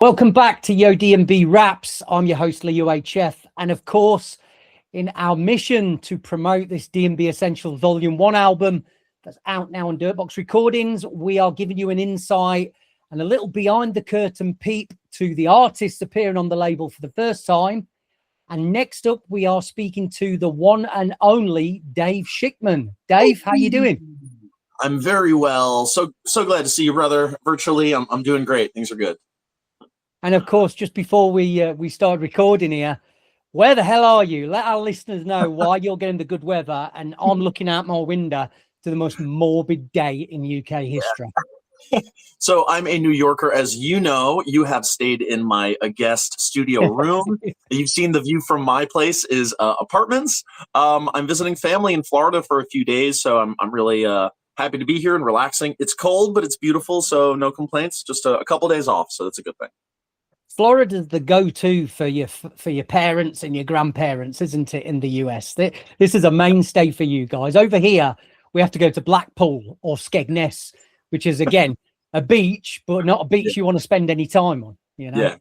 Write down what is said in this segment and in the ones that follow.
Welcome back to Yo DNB Wraps. I'm your host, Lee UHF. And of course, in our mission to promote this DNB Essentials Volume 1 album that's out now on Dirtbox Recordings, we are giving you an insight and a little behind the curtain peep to the artists appearing on the label for the first time. And next up, we are speaking to the one and only Dave Shichman. Dave, how you doing? I'm very well. So glad to see you, brother. Virtually, I'm doing great. Things are good. And of course, just before we start recording here, where the hell are you? Let our listeners know why you're getting the good weather and I'm looking out my window to the most morbid day in UK history. So I'm a New Yorker, as you know. You have stayed in my guest studio room. You've seen the view from my place is apartments. I'm visiting family in Florida for a few days, so I'm really happy to be here and relaxing. It's cold, but it's beautiful, so no complaints. Just a couple days off, so that's a good thing. Florida's the go-to for your parents and your grandparents, isn't it, in the US? This is a mainstay for you guys. Over here, we have to go to Blackpool or Skegness, which is, again, a beach, but not a beach you want to spend any time on, you know?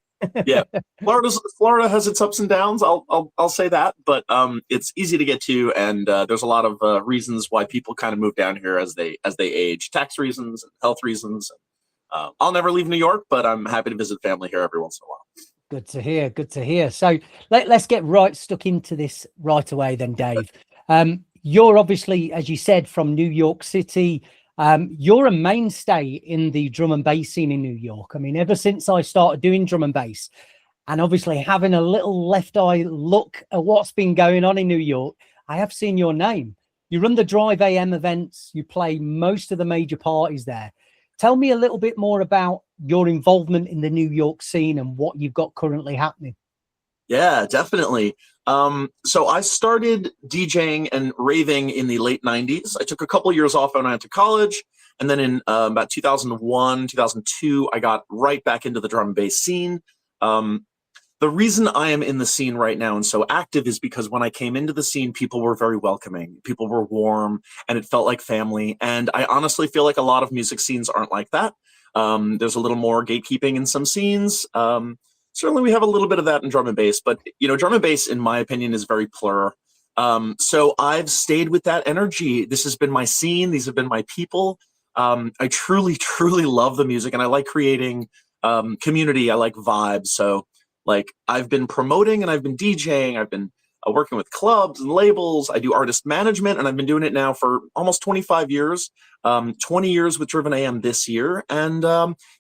Yeah. Florida has its ups and downs, I'll say that, but it's easy to get to, and there's a lot of reasons why people kind of move down here as they age. Tax reasons, and health reasons. I'll never leave New York, but I'm happy to visit family here every once in a while. Good to hear. Good to hear. So let's get right stuck into this right away then, Dave. You're obviously, as you said, from New York City. You're a mainstay in the drum and bass scene in New York. I mean, ever since I started doing drum and bass and obviously having a little left eye look at what's been going on in New York, I have seen your name. You run the Drive AM events. You play most of the major parties there. Tell me a little bit more about your involvement in the New York scene and what you've got currently happening. Yeah, definitely. So I started DJing and raving in the late 90s. I took a couple of years off when I went to college. And then in about 2001, 2002, I got right back into the drum and bass scene. The reason I am in the scene right now and so active is because when I came into the scene, people were very welcoming. People were warm and it felt like family. And I honestly feel like a lot of music scenes aren't like that. There's a little more gatekeeping in some scenes. Certainly we have a little bit of that in drum and bass, but you know, drum and bass, in my opinion, is very plur. So I've stayed with that energy. This has been my scene. These have been my people. I truly, truly love the music and I like creating community. I like vibes. So like I've been promoting and I've been DJing. I've been working with clubs and labels. I do artist management and I've been doing it now for almost 25 years, 20 years with Driven AM this year. And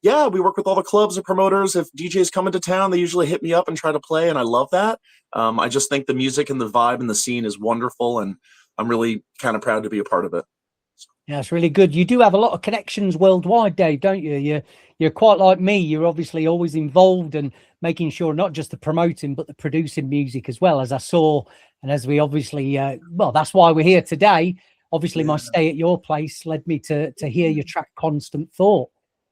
yeah, we work with all the clubs and promoters. If DJs come into town, they usually hit me up and try to play. And I love that. I just think the music and the vibe and the scene is wonderful. And I'm really kind of proud to be a part of it. Yeah, it's really good. You do have a lot of connections worldwide, Dave, don't you? You're quite like me. You're obviously always involved and making sure not just the promoting, but the producing music as well, as I saw. And as we obviously, well, that's why we're here today. Obviously, my stay at your place led me to hear your track Constant Thought.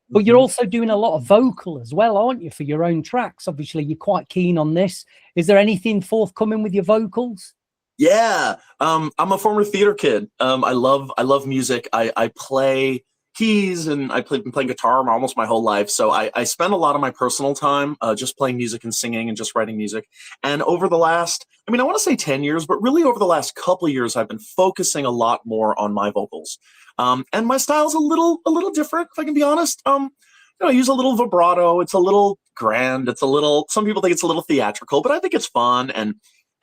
But you're also doing a lot of vocal as well, aren't you, for your own tracks? Obviously, you're quite keen on this. Is there anything forthcoming with your vocals? Yeah, I'm a former theater kid. I love music. I play keys and I've been playing guitar almost my whole life. So I spend a lot of my personal time just playing music and singing and just writing music. And over the last, I want to say 10 years, but really over the last couple of years, I've been focusing a lot more on my vocals. And my style's a little different, if I can be honest. I use a little vibrato. It's a little grand. It's a little, some people think it's a little theatrical, but I think it's fun.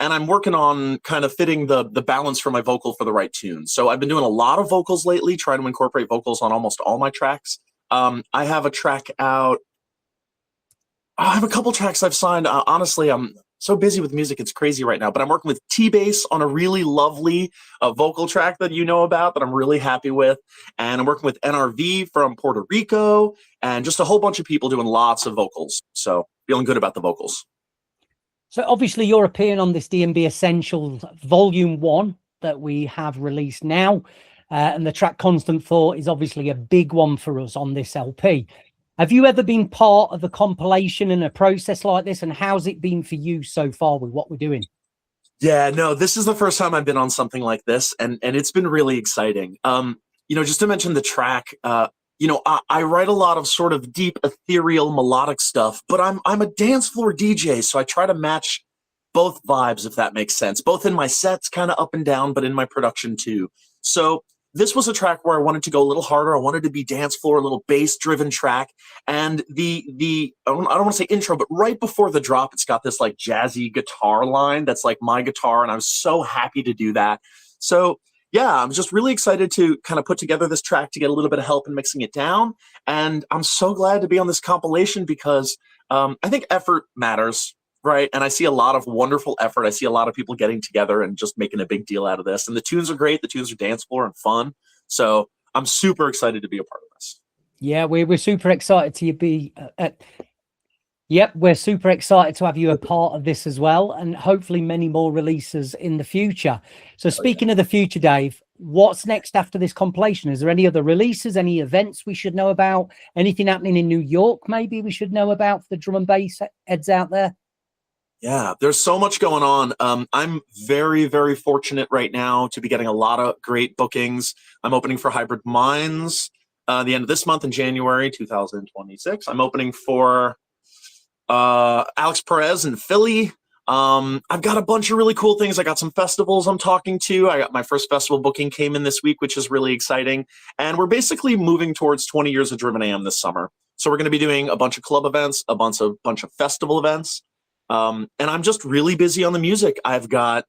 And I'm working on kind of fitting the balance for my vocal for the right tune. So I've been doing a lot of vocals lately, trying to incorporate vocals on almost all my tracks. I have a track out. I have a couple tracks I've signed. Honestly, I'm so busy with music, it's crazy right now. But I'm working with T-Bass on a really lovely vocal track that you know about that I'm really happy with. And I'm working with NRV from Puerto Rico and just a whole bunch of people doing lots of vocals. So feeling good about the vocals. So obviously you're appearing on this DNB Essentials Volume 1 that we have released now. And the track Constant Thought is obviously a big one for us on this LP. Have you ever been part of a compilation and a process like this? And how's it been for you so far with what we're doing? Yeah, no, this is the first time I've been on something like this. And it's been really exciting. Just to mention the track, I write a lot of sort of deep, ethereal, melodic stuff, but I'm a dance floor DJ, so I try to match both vibes, if that makes sense, both in my sets, kind of up and down, but in my production too. So this was a track where I wanted to go a little harder. I wanted to be dance floor, a little bass driven track. And I don't want to say intro, but right before the drop, it's got this like jazzy guitar line that's like my guitar. And I was so happy to do that. So yeah, I'm just really excited to kind of put together this track to get a little bit of help in mixing it down. And I'm so glad to be on this compilation because I think effort matters, right? And I see a lot of wonderful effort. I see a lot of people getting together and just making a big deal out of this. And the tunes are great. The tunes are dance floor and fun. So I'm super excited to be a part of this. Yeah, we're super excited to be Yep, we're super excited to have you a part of this as well, and hopefully many more releases in the future. So speaking of the future, Dave, what's next after this compilation? Is there any other releases, any events we should know about? Anything happening in New York maybe we should know about for the drum and bass heads out there? Yeah, there's so much going on. I'm very, very fortunate right now to be getting a lot of great bookings. I'm opening for Hybrid Minds the end of this month in January 2026. I'm opening for Alex Perez in Philly. I've got a bunch of really cool things. I got some festivals I'm talking to. I got my first festival booking came in this week, which is really exciting. And we're basically moving towards 20 years of Driven AM this summer. So we're going to be doing a bunch of club events, a bunch of festival events. And I'm just really busy on the music. I've got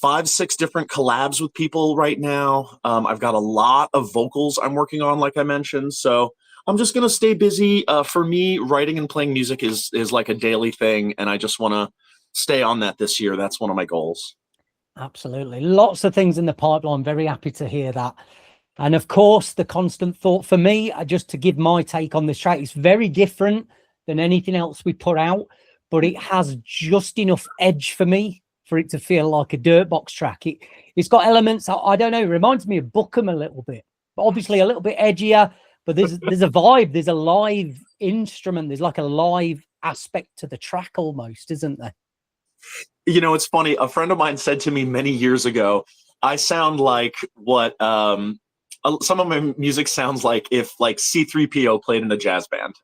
5-6 different collabs with people right now. I've got a lot of vocals I'm working on, like I mentioned. So I'm just going to stay busy. For me, writing and playing music is like a daily thing, and I just want to stay on that this year. That's one of my goals. Absolutely. Lots of things in the pipeline. Very happy to hear that. And of course, the constant thought for me, just to give my take on this track, it's very different than anything else we put out, but it has just enough edge for me for it to feel like a Dirtbox track. It's got elements, I don't know, it reminds me of Bookham a little bit, but obviously a little bit edgier. But there's a vibe, there's a live instrument, there's like a live aspect to the track almost, isn't there? It's funny. A friend of mine said to me many years ago, I sound like what some of my music sounds like if like C3PO played in a jazz band.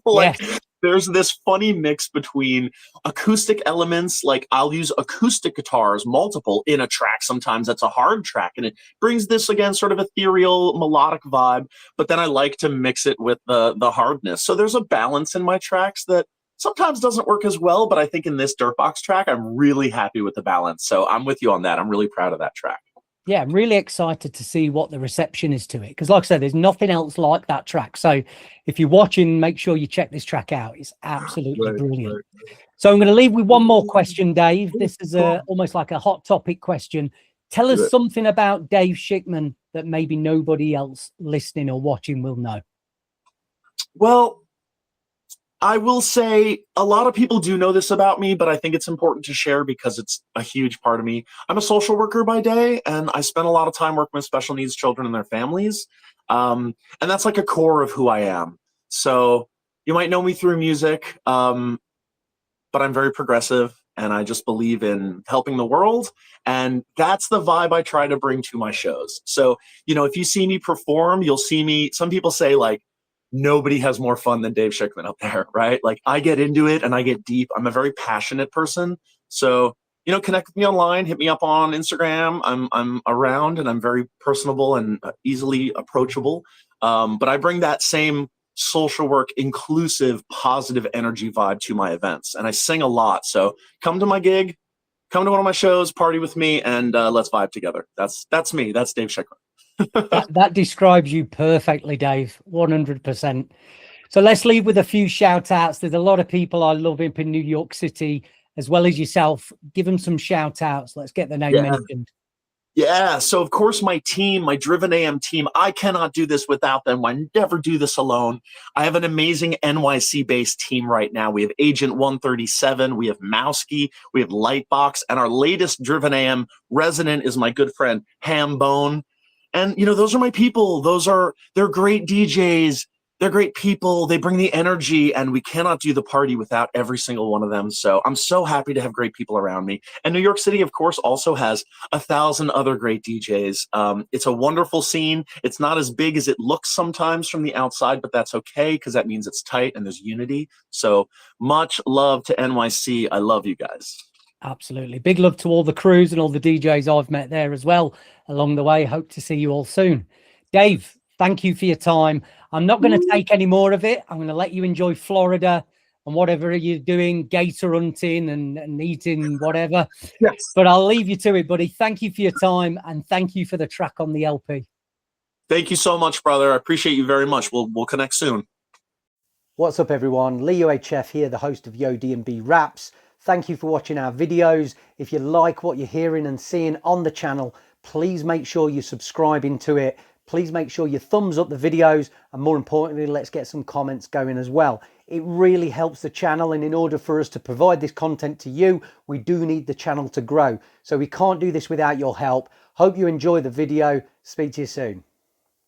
Yes. There's this funny mix between acoustic elements, like I'll use acoustic guitars, multiple in a track. Sometimes that's a hard track, and it brings this, again, sort of ethereal, melodic vibe. But then I like to mix it with the hardness. So there's a balance in my tracks that sometimes doesn't work as well. But I think in this Dirtbox track, I'm really happy with the balance. So I'm with you on that. I'm really proud of that track. Yeah, I'm really excited to see what the reception is to it. Because like I said, there's nothing else like that track. So if you're watching, make sure you check this track out. It's absolutely brilliant. Right. So I'm going to leave with one more question, Dave. This is almost like a hot topic question. Tell us something about Dave Shichman that maybe nobody else listening or watching will know. Well, I will say a lot of people do know this about me, but I think it's important to share because it's a huge part of me. I'm a social worker by day, and I spend a lot of time working with special needs children and their families. And that's like a core of who I am. So you might know me through music, but I'm very progressive, and I just believe in helping the world. And that's the vibe I try to bring to my shows. So, if you see me perform, you'll see me, some people say like, nobody has more fun than Dave Shichman up there, right? Like I get into it and I get deep. I'm a very passionate person. So, connect with me online, hit me up on Instagram. I'm around and I'm very personable and easily approachable. But I bring that same social work, inclusive, positive energy vibe to my events. And I sing a lot. So come to my gig, come to one of my shows, party with me, and let's vibe together. That's me. That's Dave Shichman. that describes you perfectly, Dave. 100%. So let's leave with a few shout outs. There's a lot of people I love up in New York City, as well as yourself. Give them some shout outs. Let's get the name mentioned. Yeah. So of course, my team, my Driven AM team, I cannot do this without them. I never do this alone. I have an amazing NYC based team right now. We have Agent 137, we have Mousky, we have Lightbox, and our latest Driven AM resident is my good friend Hambone. And, those are my people. They're great DJs. they're great people. They bring the energy, and we cannot do the party without every single one of them. So I'm so happy to have great people around me. And New York City, of course, also has 1,000 other great DJs. It's a wonderful scene. It's not as big as it looks sometimes from the outside, but that's okay because that means it's tight and there's unity. So much love to NYC. I love you guys. Absolutely. Big love to all the crews and all the DJs I've met there as well along the way. Hope to see you all soon. Dave, thank you for your time. I'm not going to take any more of it. I'm going to let you enjoy Florida and whatever you're doing, gator hunting and eating whatever. Yes. But I'll leave you to it, buddy. Thank you for your time, and thank you for the track on the LP. Thank you so much, brother. I appreciate you very much. We'll connect soon. What's up, everyone? Leo HF here, the host of Yo DNB Wraps. Thank you for watching our videos. If you like what you're hearing and seeing on the channel, please make sure you're subscribing to it. Please make sure you thumbs up the videos, and more importantly, let's get some comments going as well. It really helps the channel, and in order for us to provide this content to you, we do need the channel to grow. So we can't do this without your help. Hope you enjoy the video. Speak to you soon.